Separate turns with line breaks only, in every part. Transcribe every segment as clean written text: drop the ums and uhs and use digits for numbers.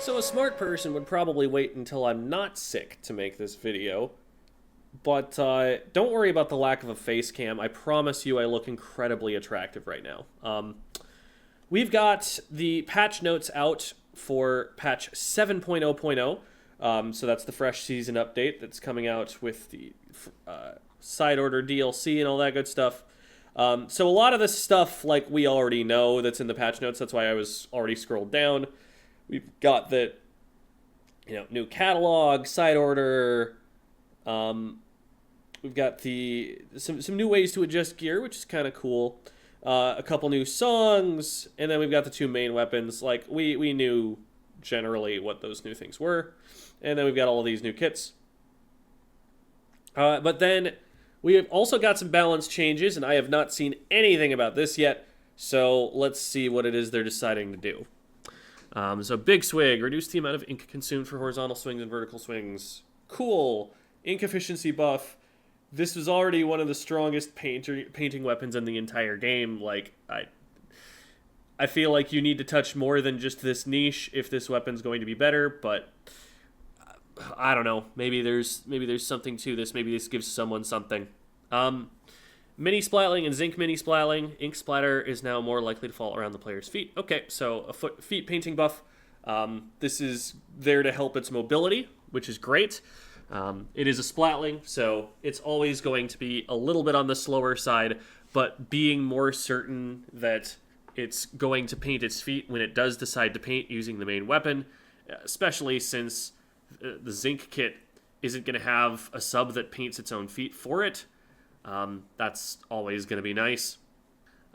So a smart person would probably wait until I'm not sick to make this video, but don't worry about the lack of a face cam. I promise you I look incredibly attractive right now. We've got the patch notes out for patch 7.0.0, so that's the fresh season update that's coming out with the side order DLC and all that good stuff. So a lot of this stuff, like, we already know that's in the patch notes. That's why I was already scrolled down. We've got the, new catalog, side order. We've got some new ways to adjust gear, which is kind of cool. A couple new songs, and then we've got the two main weapons. Like, we knew generally what those new things were. And then we've got all of these new kits. But then we have also got some balance changes, and I have not seen anything about this yet. So let's see what it is they're deciding to do. So Big Swig, reduce the amount of ink consumed for horizontal swings and vertical swings. Cool. Ink efficiency buff. This was already one of the strongest painting weapons in the entire game. Like, I feel like you need to touch more than just this niche if this weapon's going to be better, but I don't know. Maybe there's something to this. Maybe this gives someone something. Mini splatling and zinc mini splatling. Ink splatter is now more likely to fall around the player's feet. Okay, so a feet painting buff. This is there to help its mobility, which is great. It is a splatling, so it's always going to be a little bit on the slower side, but being more certain that it's going to paint its feet when it does decide to paint using the main weapon, especially since the zinc kit isn't going to have a sub that paints its own feet for it. That's always going to be nice.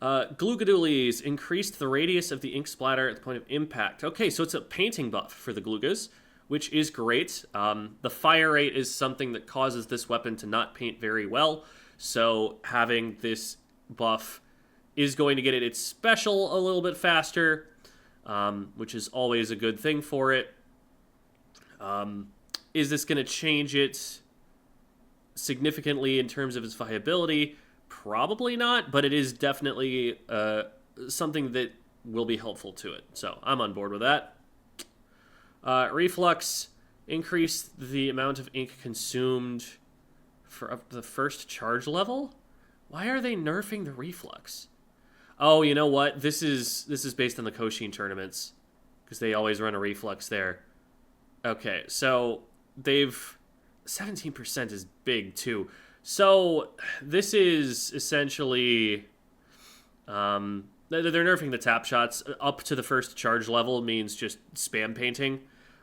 Gloogadoolies increased the radius of the ink splatter at the point of impact. Okay, so it's a painting buff for the Gloogas, which is great. The fire rate is something that causes this weapon to not paint very well, so having this buff is going to get its special a little bit faster, which is always a good thing for it. Is this going to change it significantly in terms of its viability? Probably not, but it is definitely something that will be helpful to it. So I'm on board with that. Reflux increased the amount of ink consumed for up to the first charge level. Why are they nerfing the reflux? Oh, you know what? This is based on the Koshin tournaments, because they always run a reflux there. Okay, so they've 17% is big too. So this is essentially they're nerfing the tap shots. Up to the first charge level means just spam painting.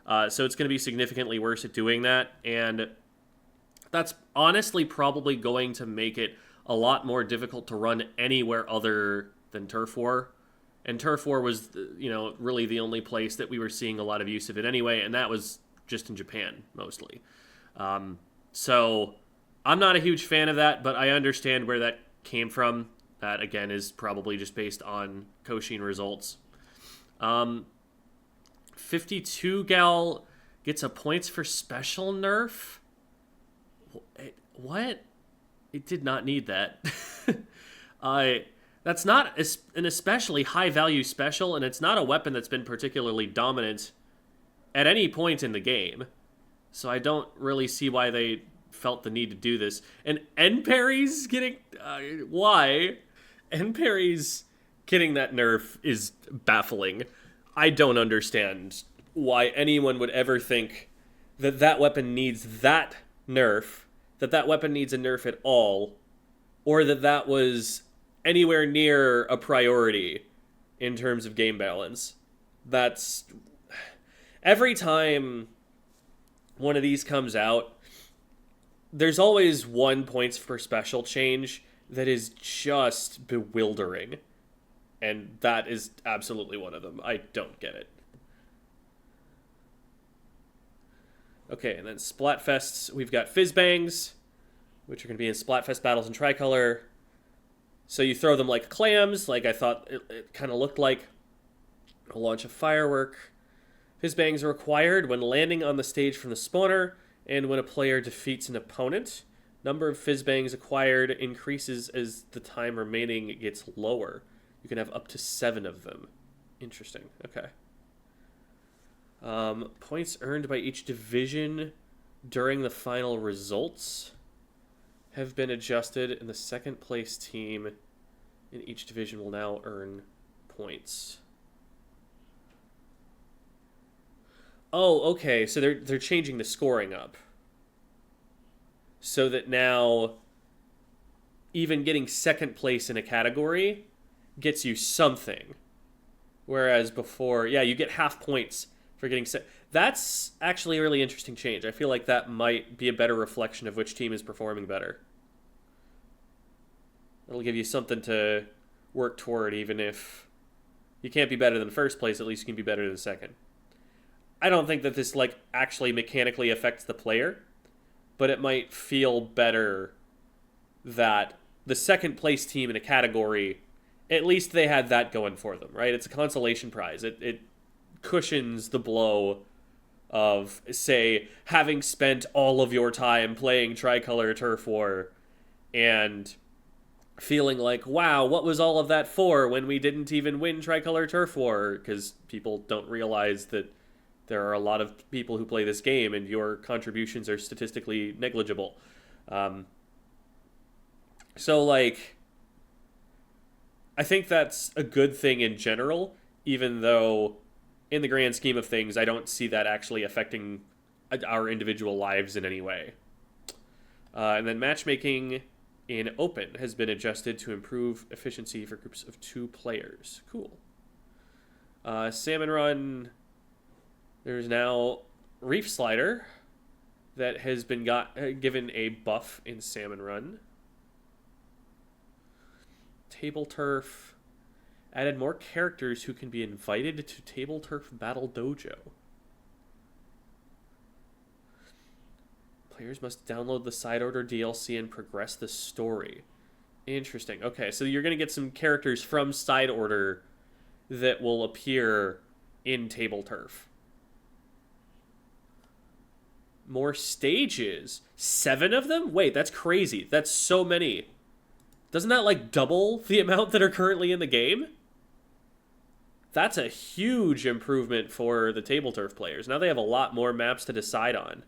So it's going to be significantly worse at doing that, and that's honestly probably going to make it a lot more difficult to run anywhere other than Turf War. And Turf War was, really the only place that we were seeing a lot of use of it anyway, and that was just in Japan, mostly. So I'm not a huge fan of that, but I understand where that came from. That, again, is probably just based on Koshin results. 52 gal gets a points for special nerf? What? It did not need that. That's not an especially high-value special, and it's not a weapon that's been particularly dominant at any point in the game. So I don't really see why they felt the need to do this. And N parries getting... why? N parries getting that nerf is baffling. I don't understand why anyone would ever think that that weapon needs that nerf, that that weapon needs a nerf at all, or that that was anywhere near a priority in terms of game balance. That's... Every time one of these comes out, there's always one points per special change that is just bewildering. And that is absolutely one of them. I don't get it. Okay, and then Splatfests, we've got Fizzbangs, which are going to be in Splatfest battles in Tricolor. So you throw them like clams, like I thought it kind of looked like. A launch a firework. Fizzbangs are required when landing on the stage from the spawner, and when a player defeats an opponent. Number of Fizzbangs acquired increases as the time remaining gets lower. You can have up to 7 of them. Interesting. Okay. Points earned by each division during the final results have been adjusted, and the second place team in each division will now earn points. Oh, okay. So they're changing the scoring up, so that now even getting second place in a category gets you something, whereas before, yeah, you get half points for getting set. That's actually a really interesting change. I feel like that might be a better reflection of which team is performing better. It'll give you something to work toward, even if you can't be better than first place, at least you can be better than second. I don't think that this like actually mechanically affects the player, but it might feel better that the second place team in a category, at least they had that going for them, right? It's a consolation prize. It cushions the blow of, say, having spent all of your time playing Tricolor Turf War and feeling like, wow, what was all of that for when we didn't even win Tricolor Turf War? Because people don't realize that there are a lot of people who play this game and your contributions are statistically negligible. So, like, I think that's a good thing in general, even though in the grand scheme of things, I don't see that actually affecting our individual lives in any way. And then matchmaking in Open has been adjusted to improve efficiency for groups of 2 players. Cool. Salmon Run, there's now Reef Slider that has been given a buff in Salmon Run. Table Turf added more characters who can be invited to Table Turf Battle Dojo. Players must download the side order DLC and progress the story. Interesting. Okay, so you're going to get some characters from side order that will appear in Table Turf. More stages. 7 of them? Wait, that's crazy. That's so many. Doesn't that, like, double the amount that are currently in the game? That's a huge improvement for the Table Turf players. Now they have a lot more maps to decide on.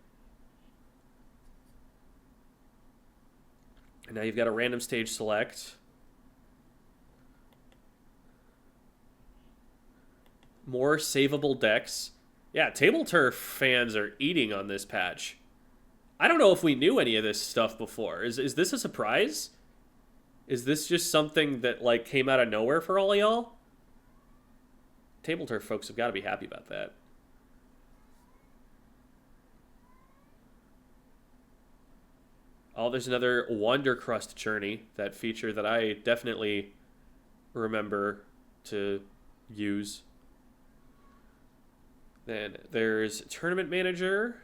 And now you've got a random stage select. More savable decks. Yeah, Table Turf fans are eating on this patch. I don't know if we knew any of this stuff before. Is this a surprise? Is this just something that, like, came out of nowhere for all of y'all? Table Turf folks have got to be happy about that. Oh, there's another Wonder Crust journey, that feature that I definitely remember to use. Then there's Tournament Manager,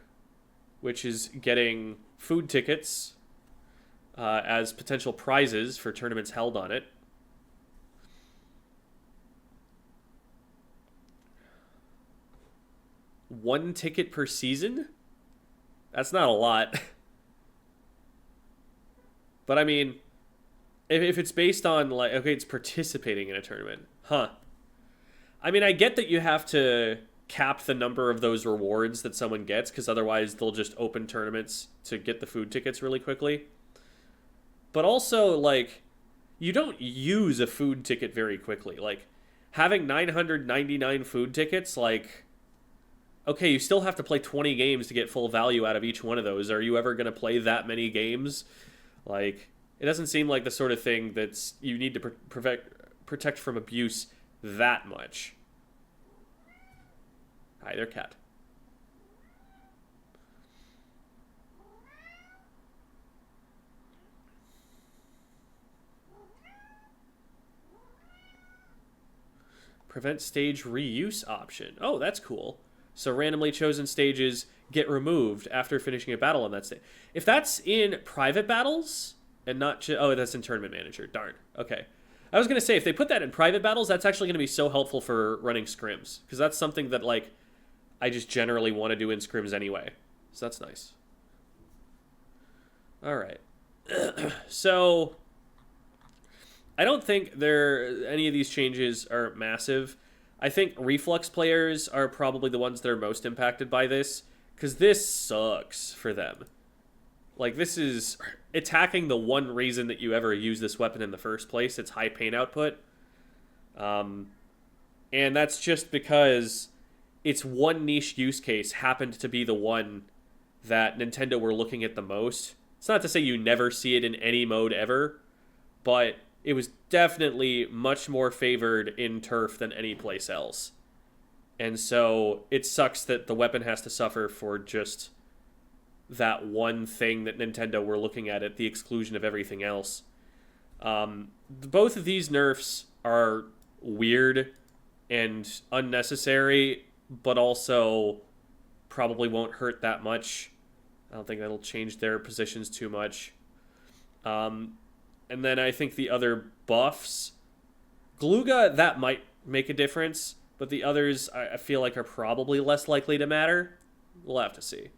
which is getting food tickets as potential prizes for tournaments held on it. One ticket per season? That's not a lot. But I mean, if it's based on, like, okay, it's participating in a tournament. Huh. I mean, I get that you have to cap the number of those rewards that someone gets, because otherwise they'll just open tournaments to get the food tickets really quickly. But also, like, you don't use a food ticket very quickly. Like, having 999 food tickets, like, okay, you still have to play 20 games to get full value out of each one of those. Are you ever going to play that many games? Like, it doesn't seem like the sort of thing that's you need to protect from abuse that much. Hi there, cat. Prevent stage reuse option. Oh, that's cool. So randomly chosen stages get removed after finishing a battle on that stage. If that's in private battles and not... oh, that's in Tournament Manager. Darn. Okay. I was going to say, if they put that in private battles, that's actually going to be so helpful for running scrims. Because that's something that, like, I just generally want to do in scrims anyway. So that's nice. All right. So I don't think any of these changes are massive. I think Reflux players are probably the ones that are most impacted by this, because this sucks for them. Like, this is attacking the one reason that you ever use this weapon in the first place. It's high pain output. And that's just because its one niche use case happened to be the one that Nintendo were looking at the most. It's not to say you never see it in any mode ever, but it was definitely much more favored in Turf than any place else. And so it sucks that the weapon has to suffer for just that one thing that Nintendo were looking at the exclusion of everything else. Both of these nerfs are weird and unnecessary, but also probably won't hurt that much. I don't think that'll change their positions too much. And then I think the other buffs, Gluga, that might make a difference, but the others I feel like are probably less likely to matter. We'll have to see.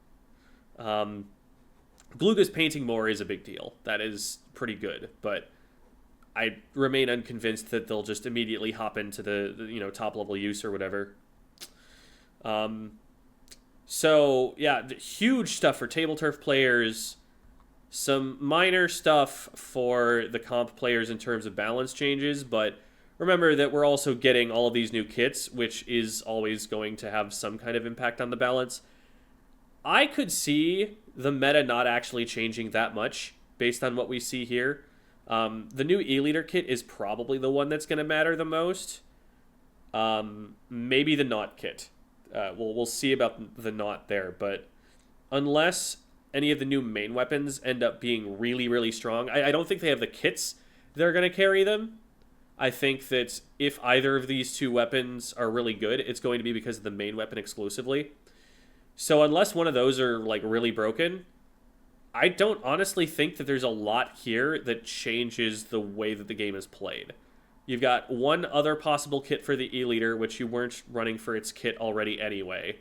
Gluga's painting more is a big deal. That is pretty good, but I remain unconvinced that they'll just immediately hop into the top level use or whatever. So yeah, huge stuff for table turf players. Some minor stuff for the comp players in terms of balance changes, but remember that we're also getting all of these new kits, which is always going to have some kind of impact on the balance. I could see the meta not actually changing that much based on what we see here. The new E-Leader kit is probably the one that's going to matter the most. Maybe the Knot kit. We'll see about the Knot there, but unless any of the new main weapons end up being really, really strong, I don't think they have the kits that are going to carry them. I think that if either of these two weapons are really good, it's going to be because of the main weapon exclusively. So unless one of those are like really broken, I don't honestly think that there's a lot here that changes the way that the game is played. You've got one other possible kit for the E-Leader, which you weren't running for its kit already anyway.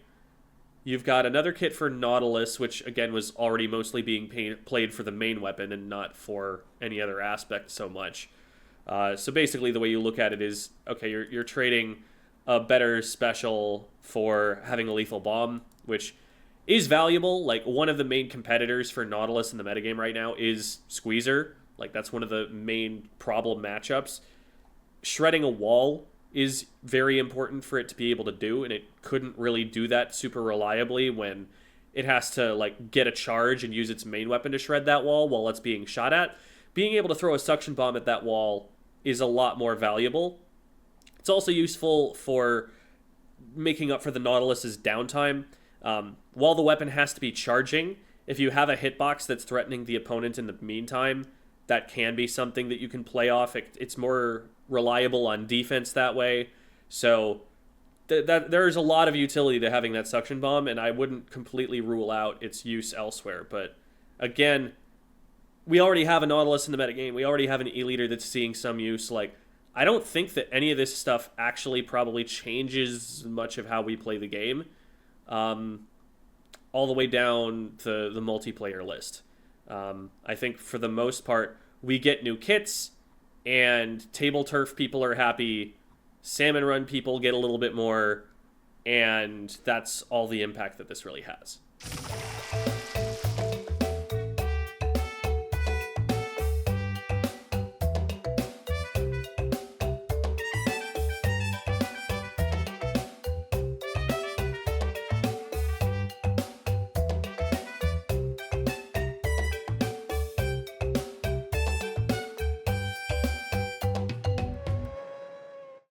You've got another kit for Nautilus, which again was already mostly being played for the main weapon and not for any other aspect so much. So basically the way you look at it is, okay, you're trading a better special for having a lethal bomb, which is valuable. Like, one of the main competitors for Nautilus in the metagame right now is Squeezer. Like, that's one of the main problem matchups. Shredding a wall is very important for it to be able to do, and it couldn't really do that super reliably when it has to, like, get a charge and use its main weapon to shred that wall while it's being shot at. Being able to throw a suction bomb at that wall is a lot more valuable. It's also useful for making up for the Nautilus's downtime. While the weapon has to be charging, if you have a hitbox that's threatening the opponent in the meantime, that can be something that you can play off. It's more reliable on defense that way. So there's a lot of utility to having that suction bomb, and I wouldn't completely rule out its use elsewhere. But again, we already have a Nautilus in the metagame. We already have an E-Leader that's seeing some use. Like, I don't think that any of this stuff actually probably changes much of how we play the game. All the way down to the multiplayer list. I think for the most part, we get new kits, and table turf people are happy, salmon run people get a little bit more, and that's all the impact that this really has.